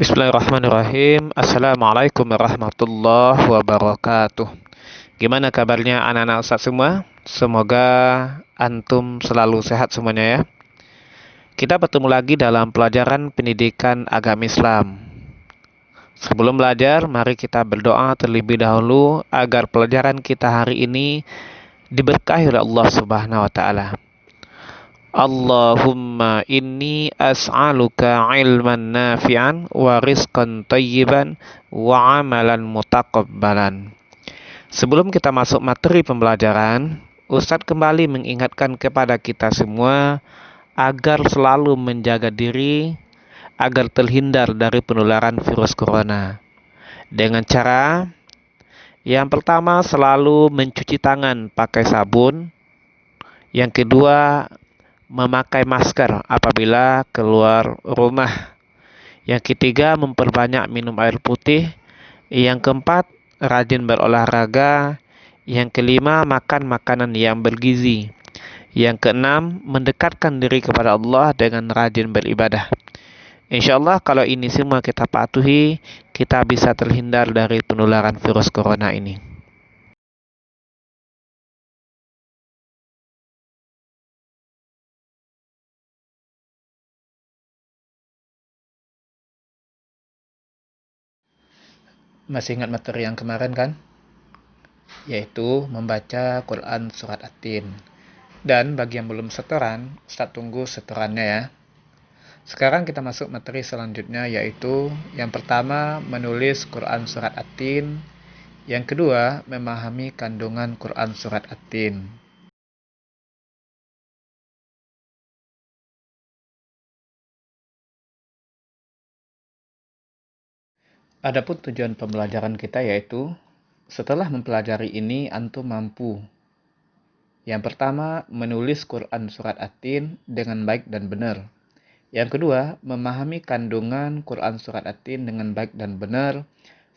Bismillahirrahmanirrahim. Assalamualaikum warahmatullahi wabarakatuh. Gimana kabarnya anak-anak Ustaz semua? Semoga antum selalu sehat semuanya ya. Kita bertemu lagi dalam pelajaran pendidikan agama Islam. Sebelum belajar, mari kita berdoa terlebih dahulu agar pelajaran kita hari ini diberkahi oleh Allah Subhanahu wa taala. Allahumma inni as'aluka ilman nafi'an wa rizqan tayyiban wa amalan mutaqabbalan. Sebelum kita masuk materi pembelajaran, Ustadz kembali mengingatkan kepada kita semua agar selalu menjaga diri agar terhindar dari penularan virus corona. Dengan cara yang pertama selalu mencuci tangan pakai sabun, yang kedua memakai masker apabila keluar rumah. Yang ketiga, memperbanyak minum air putih. Yang keempat, rajin berolahraga. Yang kelima, makan makanan yang bergizi. Yang keenam, mendekatkan diri kepada Allah dengan rajin beribadah. Insya Allah kalau ini semua kita patuhi, kita bisa terhindar dari penularan virus corona ini. Masih ingat materi yang kemarin kan? Yaitu membaca Quran Surat At-Tin. Dan bagi yang belum setoran, Ustaz tunggu setorannya ya. Sekarang kita masuk materi selanjutnya, yaitu yang pertama menulis Quran Surat At-Tin, yang kedua memahami kandungan Quran Surat At-Tin. Adapun tujuan pembelajaran kita yaitu setelah mempelajari ini antum mampu yang pertama menulis Quran Surat At-Tin dengan baik dan benar. Yang kedua, memahami kandungan Quran Surat At-Tin dengan baik dan benar,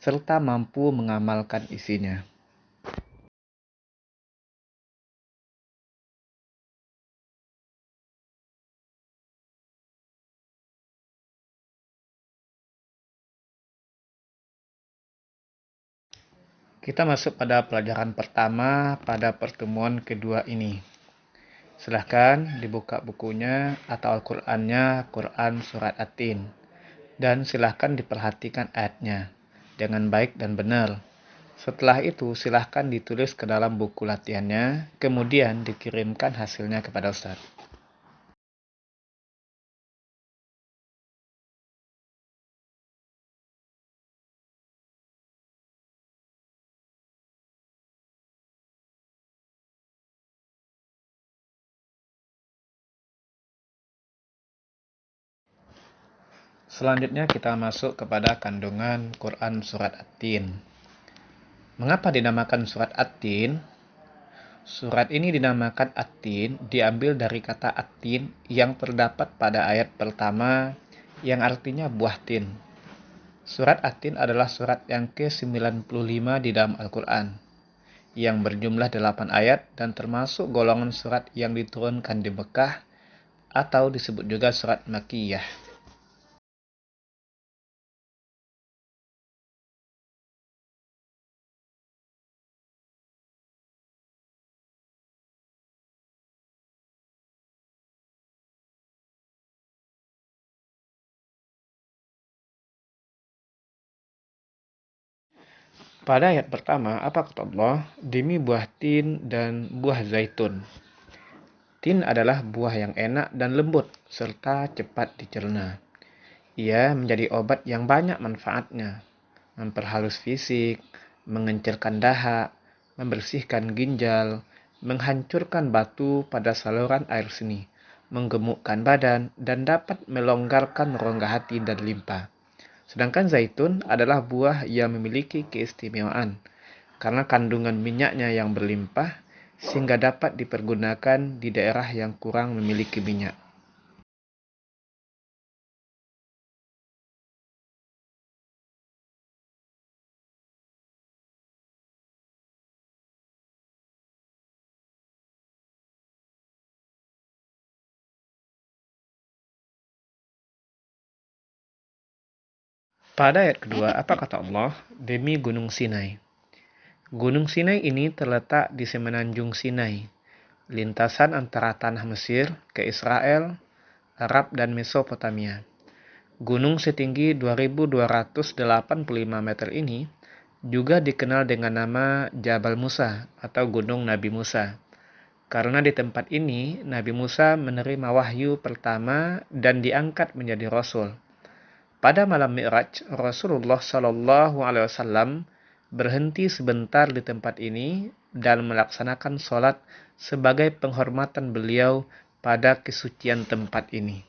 serta mampu mengamalkan isinya. Kita masuk pada pelajaran pertama pada pertemuan kedua ini. Silahkan dibuka bukunya atau Al-Qur'annya, Quran Surat At-Tin. Dan silahkan diperhatikan ayatnya dengan baik dan benar. Setelah itu silahkan ditulis ke dalam buku latihannya, kemudian dikirimkan hasilnya kepada Ustaz. Selanjutnya kita masuk kepada kandungan Quran Surat At-Tin. Mengapa dinamakan Surat At-Tin? Surat ini dinamakan At-Tin diambil dari kata At-Tin yang terdapat pada ayat pertama yang artinya buah tin. Surat At-Tin adalah surat yang ke-95 di dalam Al-Quran yang berjumlah 8 ayat dan termasuk golongan surat yang diturunkan di Mekah atau disebut juga surat Makkiyah. Pada ayat pertama, apa kata Allah? Demi buah tin dan buah zaitun. Tin adalah buah yang enak dan lembut, serta cepat dicerna. Ia menjadi obat yang banyak manfaatnya. Memperhalus fisik, mengencerkan dahak, membersihkan ginjal, menghancurkan batu pada saluran air seni, menggemukkan badan, dan dapat melonggarkan rongga hati dan limpa. Sedangkan zaitun adalah buah yang memiliki keistimewaan karena kandungan minyaknya yang berlimpah sehingga dapat dipergunakan di daerah yang kurang memiliki minyak. Pada ayat kedua, apa kata Allah? Demi Gunung Sinai. Gunung Sinai ini terletak di semenanjung Sinai, lintasan antara tanah Mesir ke Israel, Arab, dan Mesopotamia. Gunung setinggi 2.285 meter ini juga dikenal dengan nama Jabal Musa atau Gunung Nabi Musa. Karena di tempat ini Nabi Musa menerima wahyu pertama dan diangkat menjadi rasul. Pada malam Mi'raj, Rasulullah Shallallahu Alaihi Wasallam berhenti sebentar di tempat ini dan melaksanakan sholat sebagai penghormatan beliau pada kesucian tempat ini.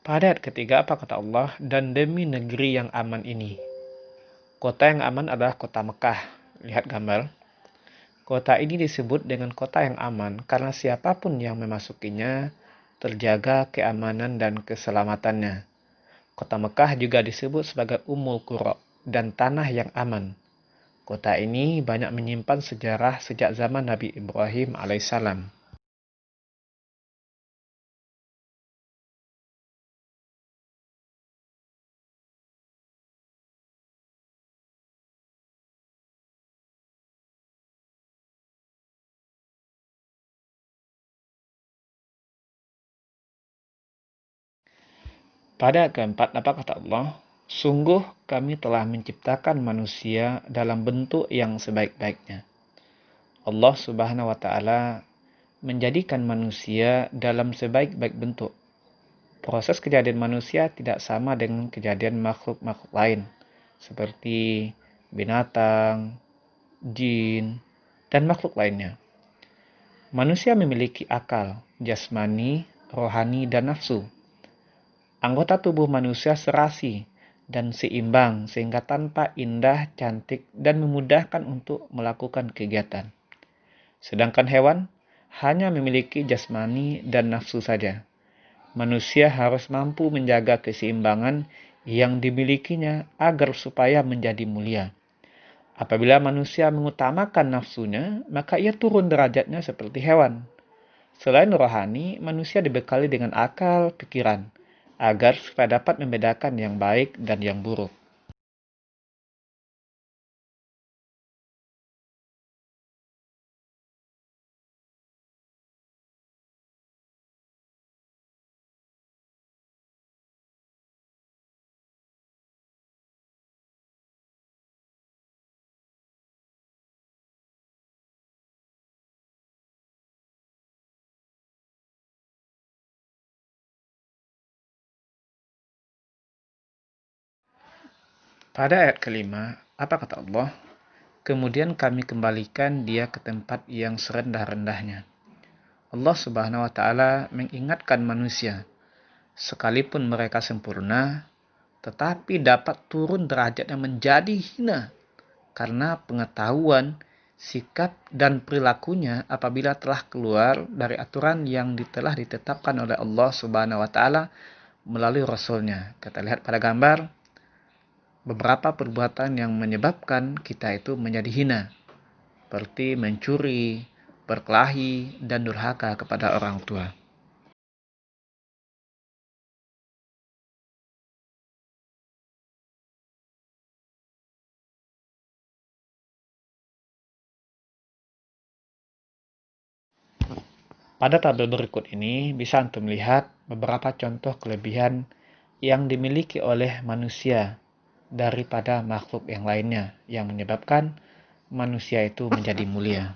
Pada ayat ketiga, apa kata Allah? Dan demi negeri yang aman ini. Kota yang aman adalah kota Mekah. Lihat gambar. Kota ini disebut dengan kota yang aman karena siapapun yang memasukinya terjaga keamanan dan keselamatannya. Kota Mekah juga disebut sebagai Ummul Qura dan tanah yang aman. Kota ini banyak menyimpan sejarah sejak zaman Nabi Ibrahim alaihissalam. Pada keempat, apa kata Allah? Sungguh kami telah menciptakan manusia dalam bentuk yang sebaik-baiknya. Allah Subhanahu wa taala menjadikan manusia dalam sebaik-baik bentuk. Proses kejadian manusia tidak sama dengan kejadian makhluk-makhluk lain, seperti binatang, jin, dan makhluk lainnya. Manusia memiliki akal, jasmani, rohani, dan nafsu. Anggota tubuh manusia serasi dan seimbang sehingga tampak indah, cantik, dan memudahkan untuk melakukan kegiatan. Sedangkan hewan hanya memiliki jasmani dan nafsu saja. Manusia harus mampu menjaga keseimbangan yang dimilikinya agar supaya menjadi mulia. Apabila manusia mengutamakan nafsunya, maka ia turun derajatnya seperti hewan. Selain rohani, manusia dibekali dengan akal pikiran, agar supaya dapat membedakan yang baik dan yang buruk. Pada ayat kelima, apa kata Allah? Kemudian kami kembalikan dia ke tempat yang serendah-rendahnya. Allah Subhanahu wa taala mengingatkan manusia, sekalipun mereka sempurna, tetapi dapat turun derajatnya menjadi hina karena pengetahuan, sikap, dan perilakunya apabila telah keluar dari aturan yang telah ditetapkan oleh Allah Subhanahu wa taala melalui Rasulnya. Kita lihat pada gambar beberapa perbuatan yang menyebabkan kita itu menjadi hina, seperti mencuri, berkelahi, dan durhaka kepada orang tua. Pada tabel berikut ini bisa Antum lihat beberapa contoh kelebihan yang dimiliki oleh manusia daripada makhluk yang lainnya yang menyebabkan manusia itu menjadi mulia.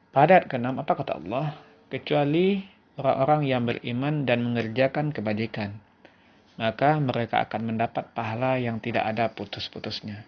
Pada ayat ke-6, apa kata Allah? Kecuali orang-orang yang beriman dan mengerjakan kebajikan, maka mereka akan mendapat pahala yang tidak ada putus-putusnya.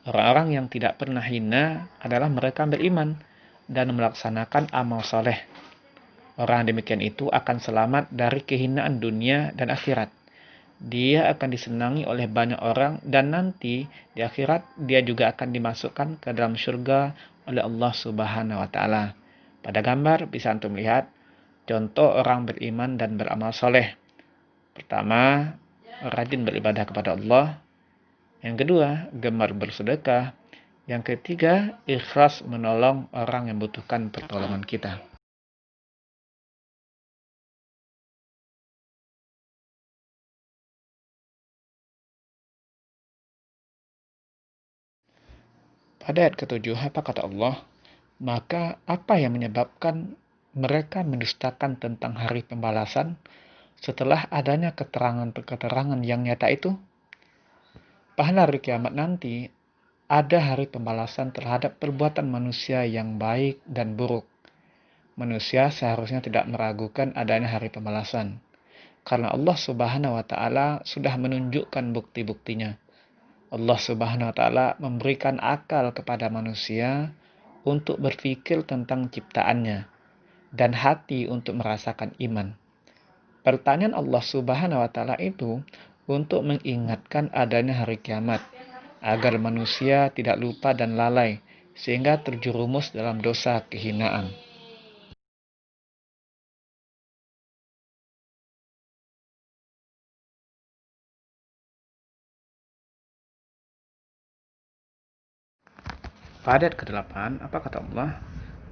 Orang-orang yang tidak pernah hina adalah mereka yang beriman dan melaksanakan amal soleh. Orang demikian itu akan selamat dari kehinaan dunia dan akhirat. Dia akan disenangi oleh banyak orang dan nanti di akhirat dia juga akan dimasukkan ke dalam surga oleh Allah Subhanahu wa taala. Pada gambar bisa antum lihat contoh orang beriman dan beramal soleh. Pertama, rajin beribadah kepada Allah. Yang kedua, gemar bersedekah. Yang ketiga, ikhlas menolong orang yang membutuhkan pertolongan kita. Pada ayat ketujuh, apa kata Allah? Maka apa yang menyebabkan mereka mendustakan tentang hari pembalasan setelah adanya keterangan-keterangan yang nyata itu? Pada hari kiamat nanti, ada hari pembalasan terhadap perbuatan manusia yang baik dan buruk. Manusia seharusnya tidak meragukan adanya hari pembalasan, karena Allah Subhanahu wa taala sudah menunjukkan bukti-buktinya. Allah Subhanahu wa taala memberikan akal kepada manusia untuk berpikir tentang ciptaannya dan hati untuk merasakan iman. Pertanyaan Allah Subhanahu wa taala itu untuk mengingatkan adanya hari kiamat agar manusia tidak lupa dan lalai sehingga terjerumus dalam dosa kehinaan. Pada ayat ke-8, apa kata Allah?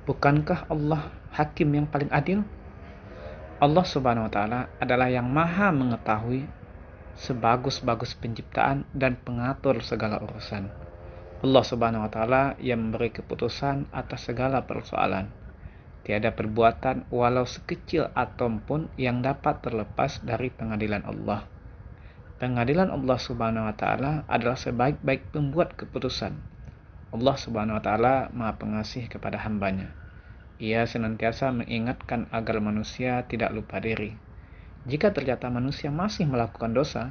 Bukankah Allah hakim yang paling adil? Allah Subhanahu wa taala adalah yang maha mengetahui sebagus-bagus penciptaan dan pengatur segala urusan. Allah Subhanahu wa taala yang memberi keputusan atas segala persoalan. Tiada perbuatan walau sekecil atom pun yang dapat terlepas dari pengadilan Allah. Pengadilan Allah Subhanahu wa taala adalah sebaik-baik pembuat keputusan. Allah Subhanahu wa taala Maha Pengasih kepada hambanya. Ia senantiasa mengingatkan agar manusia tidak lupa diri. Jika ternyata manusia masih melakukan dosa,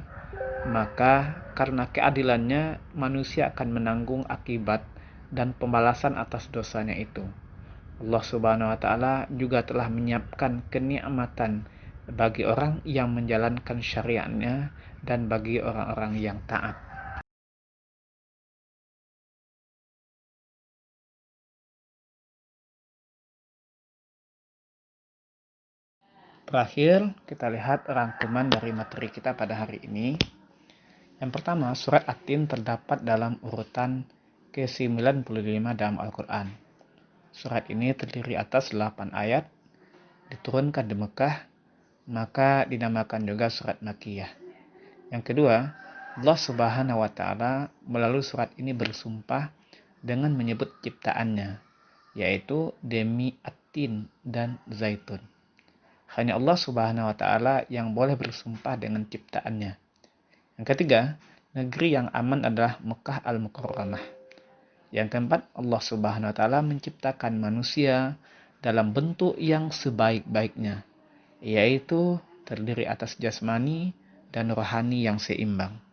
maka karena keadilannya manusia akan menanggung akibat dan pembalasan atas dosanya itu. Allah Subhanahu wa taala juga telah menyiapkan kenikmatan bagi orang yang menjalankan syariatnya dan bagi orang-orang yang taat. Terakhir, kita lihat rangkuman dari materi kita pada hari ini. Yang pertama, surat At-Tin terdapat dalam urutan ke-95 dalam Al-Quran. Surat ini terdiri atas 8 ayat, diturunkan di Mekah, maka dinamakan juga surat Makkiyah. Yang kedua, Allah Subhanahu wa taala melalui surat ini bersumpah dengan menyebut ciptaannya, yaitu demi At-Tin dan Zaitun. Hanya Allah Subhanahu wa taala yang boleh bersumpah dengan ciptaannya. Yang ketiga, negeri yang aman adalah Mekah Al-Mukarramah. Yang keempat, Allah Subhanahu wa taala menciptakan manusia dalam bentuk yang sebaik-baiknya, yaitu terdiri atas jasmani dan rohani yang seimbang.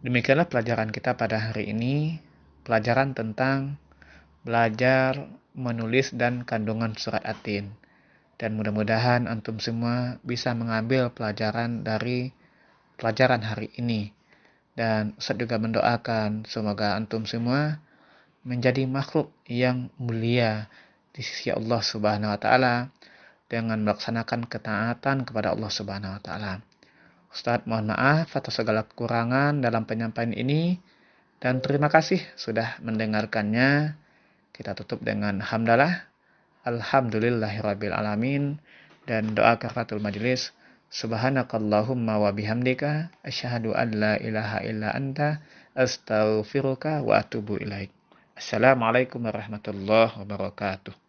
Demikianlah pelajaran kita pada hari ini, pelajaran tentang belajar menulis dan kandungan surat At-Tin. Dan mudah-mudahan antum semua bisa mengambil pelajaran dari pelajaran hari ini. Dan Ustaz juga mendoakan semoga antum semua menjadi makhluk yang mulia di sisi Allah Subhanahu wa taala dengan melaksanakan ketaatan kepada Allah Subhanahu wa taala. Ustaz mohon maaf atas segala kekurangan dalam penyampaian ini dan terima kasih sudah mendengarkannya. Kita tutup dengan hamdalah. Alhamdulillahirabbil alamin dan doa kafaratul majelis. Subhanakallahumma wa bihamdika asyhadu an la ilaha illa anta astaghfiruka wa atubu ilaik. Assalamualaikum warahmatullahi wabarakatuh.